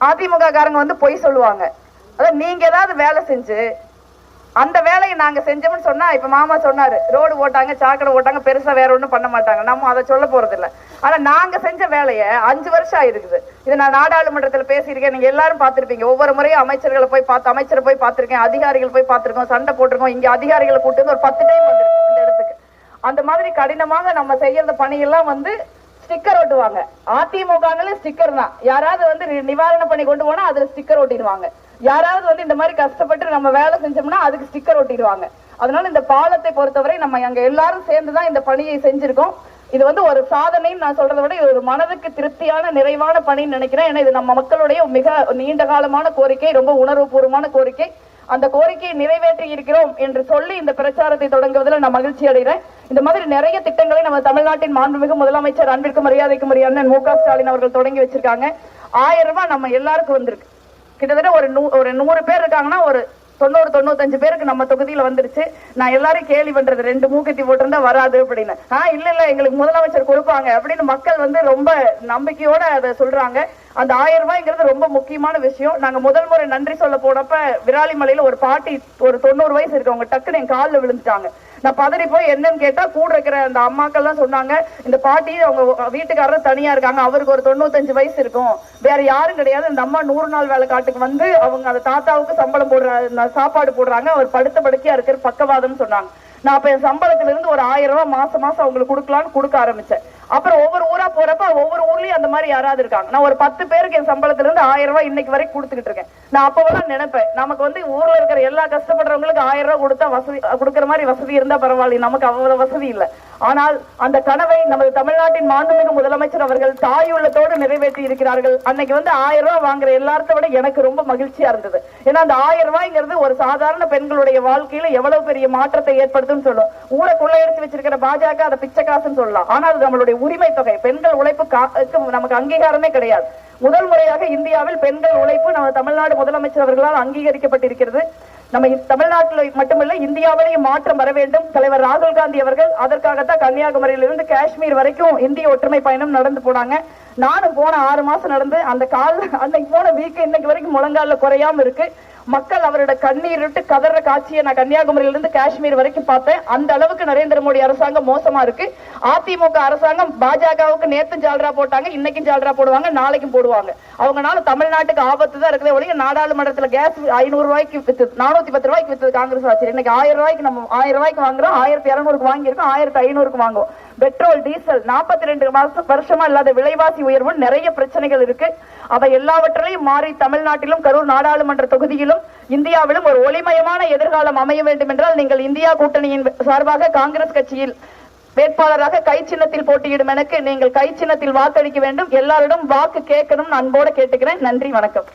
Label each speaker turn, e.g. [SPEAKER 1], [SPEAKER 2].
[SPEAKER 1] அதிமுக காரங்க வந்து பொய் சொல்லுவாங்க. அதான் நீங்க ஏதாவது வேலை செஞ்சு அந்த வேலையை நாங்க செஞ்சோம்னு சொன்னா, இப்ப மாமா சொன்னாரு ரோடு ஓட்டாங்க, சாக்கடை ஓட்டாங்க, பெருசா வேற ஒண்ணும் பண்ண மாட்டாங்க. நம்ம அதை சொல்ல போறது இல்ல. ஆனா நாங்க செஞ்ச வேலையை 5 வருஷம் ஆயிருக்குது. இது நான் நாடாளுமன்றத்தில் பேசியிருக்கேன், நீங்க எல்லாரும் பார்த்திருப்பீங்க. ஒவ்வொரு முறையும் அமைச்சரை போய் பார்த்திருக்கேன், அதிகாரிகள் போய் பார்த்திருக்கோம், சண்டை போட்டிருக்கோம். இங்க அதிகாரிகளை கூட்டு வந்து ஒரு 10 டைம் வந்திருக்கோம் இந்த இடத்துக்கு. அந்த மாதிரி கடினமாக நம்ம செய்யற பணியெல்லாம் வந்து ஸ்டிக்கர் ஒட்டுவாங்க. அதிமுகங்களே ஸ்டிக்கர் தான். யாராவது வந்து நிவாரண பணி கொண்டு போனா அதுல ஸ்டிக்கர் ஒட்டிடுவாங்க. யாராவது வந்து இந்த மாதிரி கஷ்டப்பட்டு நம்ம வேலை செஞ்சோம்னா அதுக்கு ஸ்டிக்கர் ஒட்டிடுவாங்க. அதனால இந்த பாலத்தை பொறுத்தவரை நம்ம அங்க எல்லாரும் சேர்ந்துதான் இந்த பணியை செஞ்சிருக்கோம். இது வந்து ஒரு சாதனைன்னு நான் சொல்றதை விட இது ஒரு மனதுக்கு திருப்தியான நிறைவான பணின்னு நினைக்கிறேன். ஏன்னா இது நம்ம மக்களுடைய மிக நீண்ட காலமான கோரிக்கை, ரொம்ப உணர்வுபூர்வமான கோரிக்கை. அந்த கோரிக்கையை நிறைவேற்றி இருக்கிறோம் என்று சொல்லி இந்த பிரச்சாரத்தை தொடங்குவதில் நான் மகிழ்ச்சி அடைகிறேன். இந்த மாதிரி நிறைய திட்டங்களை நம்ம தமிழ்நாட்டின் மாண்புமிகு முதலமைச்சர் அன்பிற்கு மரியாதைக்கும் அண்ணன் மு.க. ஸ்டாலின் அவர்கள் தொடங்கி வச்சிருக்காங்க. 1000 ரூபாய் நம்ம எல்லாருக்கும் வந்திருக்கு. கிட்டத்தட்ட ஒரு 100 பேர் இருக்காங்கன்னா ஒரு 90-95 பேருக்கு நம்ம தொகுதியில வந்துருச்சு. நான் எல்லாரும் கேள்வி பண்றது 2 மூக்குத்தி போட்டிருந்தா வராது அப்படின்னு. இல்ல எங்களுக்கு முதலமைச்சர் கொடுப்பாங்க அப்படின்னு மக்கள் வந்து ரொம்ப நம்பிக்கையோட அதை சொல்றாங்க. அந்த 1000 ரூபாய்ங்கிறது ரொம்ப முக்கியமான விஷயம். நாங்க முதல் முறை நன்றி சொல்ல போனப்ப விராலிமலையில ஒரு பாட்டி, ஒரு 90 வயசு இருக்கவங்க டக்குன்னு என் காலில் விழுந்துட்டாங்க. நான் பதறி போய் என்னன்னு கேட்டா கூட இருக்கிற அந்த அம்மாக்கள் தான் சொன்னாங்க, இந்த பாட்டி அவங்க வீட்டுக்காரர் தனியா இருக்காங்க, அவருக்கு ஒரு 95 வயசு இருக்கும், வேற யாரும் கிடையாது. இந்த அம்மா 100 நாள் வேலை காட்டுக்கு வந்து அவங்க அந்த தாத்தாவுக்கு சம்பளம் போடுற சாப்பாடு போடுறாங்க, அவர் படுத்த படுக்கையா இருக்கிற பக்கவாதம் சொன்னாங்க. நான் அப்ப என் சம்பளத்துல இருந்து ஒரு 1000 ரூபாய் மாசம் அவங்களுக்கு கொடுக்கலான்னு கொடுக்க ஆரம்பிச்சேன். அப்புறம் ஒவ்வொரு ஊரா போறப்ப ஒவ்வொரு ஊர்லயும் அந்த மாதிரி யாராவது இருக்காங்க. நான் ஒரு 10 பேருக்கு என் சம்பளத்துல இருந்து 1000 ரூபாய் இன்னைக்கு வரைக்கும் கொடுத்துக்கிட்டு இருக்கேன். நான் அப்பதான் நினைப்பேன், நமக்கு வந்து ஊர்ல இருக்கிற எல்லா கஷ்டப்படுறவங்களுக்கு 1000 ரூபாய் கொடுத்தா வசதி கொடுக்கற மாதிரி வசதி இருந்தா பரவாயில்ல, நமக்கு அவ்வளவு வசதி இல்லை. ஆனால் அந்த கனவை நமது தமிழ்நாட்டின் மாண்புமிகு முதலமைச்சர் அவர்கள் தாயுள்ளத்தோடு நிறைவேற்றி இருக்கிறார்கள். அன்னைக்கு வந்து 1000 ரூபாய் வாங்குற எல்லாத்த விட எனக்கு ரொம்ப மகிழ்ச்சியா இருந்தது. ஏன்னா அந்த 1000 ரூபாய்ங்கிறது ஒரு சாதாரண பெண்களுடைய வாழ்க்கையில எவ்வளவு பெரிய மாற்றத்தை ஏற்படுத்தும் சொல்லும். ஊரை கொள்ளையடிச்சு வச்சிருக்கிற பாஜக அதை பிச்சை காசுன்னு சொல்லலாம். ஆனால் அது நம்மளுடைய உரிமை தொகை. பெண்கள் உழைப்பு நமக்கு அங்கீகாரமே கிடையாது. முதல் முறையாக இந்தியாவில் பெண்கள் உழைப்பு நம்ம தமிழ்நாடு முதலமைச்சர் அவர்களால் அங்கீகரிக்கப்பட்டிருக்கிறது. நம்ம தமிழ்நாட்டில் மட்டுமல்ல இந்தியாவிலேயும் மாற்றம் வர வேண்டும். தலைவர் ராகுல் காந்தி அவர்கள் அதற்காகத்தான் கன்னியாகுமரியிலிருந்து காஷ்மீர் வரைக்கும் இந்திய ஒற்றுமை பயணம் நடந்து போனாங்க. நானும் போன 6 மாசம் நடந்து அந்த அன்னைக்கு போன வீக்கு இன்னைக்கு வரைக்கும் முழங்கால குறையாம இருக்கு. மக்கள் அவரோட கண்ணீர் விட்டு கதற காட்சியை நான் கன்னியாகுமரியிலிருந்து காஷ்மீர் வரைக்கும் பார்த்தேன். அந்த அளவுக்கு நரேந்திர மோடி அரசாங்கம் மோசமா இருக்கு. அதிமுக அரசாங்கம் பாஜகவுக்கு நேத்தும் ஜால்ரா போட்டாங்க, இன்னைக்கும் ஜால்ரா போடுவாங்க, நாளைக்கும் போடுவாங்க. அவங்கனால தமிழ்நாட்டுக்கு ஆபத்து தான் இருக்குது ஒழிய நாடாளுமன்றத்துல கேஸ் 500 ரூபாய்க்கு வித்து 410 ரூபாய்க்கு வித்தது காங்கிரஸ் ஆட்சி. இன்னைக்கு 1000 ரூபாய்க்கு நம்ம 1000 ரூபாய்க்கு வாங்குறோம், 1200க்கு வாங்கியிருக்கோம், 1500க்கு வாங்குவோம். பெட்ரோல் டீசல் 42 வருஷமா இல்லாத விலைவாசி உயர்வு, நிறைய பிரச்சனைகள் இருக்கு. அவை எல்லாவற்றையும் மாறி தமிழ்நாட்டிலும் கரூர் நாடாளுமன்ற தொகுதியிலும் இந்தியாவிலும் ஒரு ஒளிமயமான எதிர்காலம் அமைய வேண்டும் என்றால் நீங்கள் இந்தியா கூட்டணியின் சார்பாக காங்கிரஸ் கட்சியில் வேட்பாளராக கை சின்னத்தில் போட்டியிடும் எனக்கு நீங்கள் கை சின்னத்தில் வாக்களிக்க வேண்டும். எல்லாரிடம் வாக்கு கேட்கணும் அன்போடு கேட்டுக்கிறேன். நன்றி, வணக்கம்.